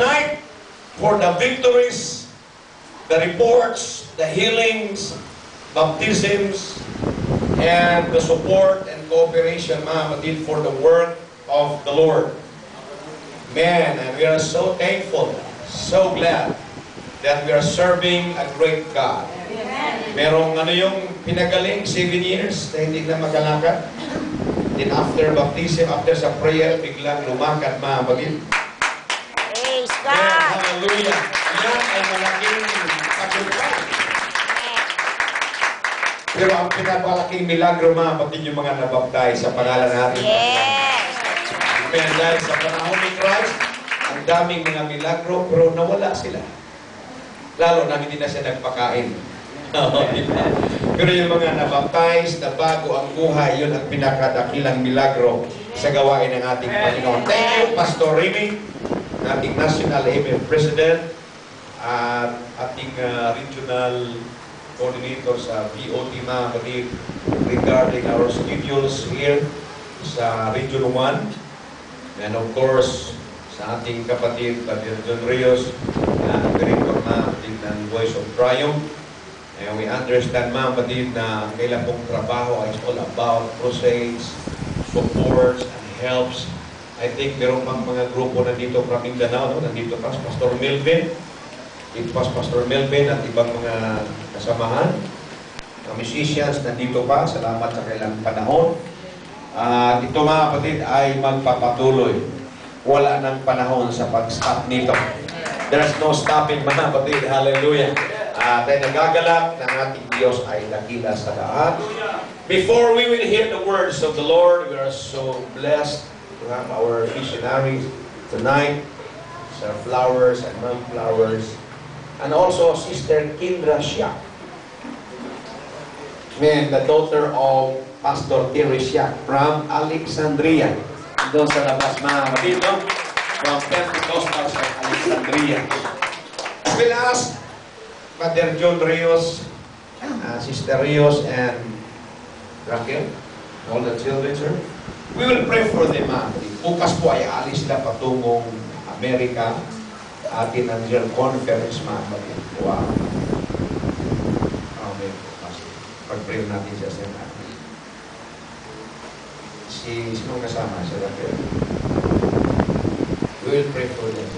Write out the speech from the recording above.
tonight, for the victories, the reports, the healings, baptisms, and the support and cooperation, mga kapatid, for the work of the Lord. Man, and we are so thankful, so glad that we are serving a great God. Merong yung pinagaling 7 years na hindi na magalakad. Then after baptism, after sa prayer, biglang lumakad, mga kapatid. Praise God! Hallelujah! Yan ay malaking pagsulpay. Pero ang pinapalaking milagro, mga kapatid, yung mga nabaptize sa pangalan natin. Yes! Amen. Dahil sa panahon ni Christ, ang daming mga milagro, pero nawala sila. Lalo na hindi na siya nagpakain. Pero yung mga nabaptize, na bago ang buhay, yun ang pinakadakilang milagro sa gawain ng ating Panginoon. Thank you, Pastor Remy, ating National AMF President, at ating regional coordinator sa POT, mga kapatid, regarding our schedules here sa Region 1. And of course, sa ating kapatid, Brother John Rios, na director, mga kapatid, ng Voice of Triumph. And we understand, mga kapatid, na kailan pong trabaho is all about crusades, supports, and helps. I think meron pang mga grupo nandito from Mindanao, no? Nandito pa si Pastor Melvin, dito pa si Pastor Melvin at ibang mga kasamahan. Mga musicians nandito pa, salamat sa kailang panahon. Ito, mga kapatid, ay magpapatuloy. Wala ng panahon sa pag-stop nito. There's no stopping, mga kapatid. Hallelujah. At ay nagagalak ng ating Diyos ay dakila sa lahat. Before we will hear the words of the Lord, we are so blessed to have our missionaries tonight, Sir Flowers and Ma'am Flowers, and also Sister Kindra Siak, the daughter of Pastor Terry Siak from Alexandria. Doon sa labas, mga kapatid, no? From Pentecostals of Alexandria. As well as Brother John Rios, Sister Rios, and Raquel, all the children, sir. We will pray for them, mga kapatid. Bukas po ay alis sila patungong Amerika. Atin ang General Conference, mga kapatid. Wow. Amen. Pag-pray natin siya sa natin. Sinong kasama? Si Raquel. We will pray for them.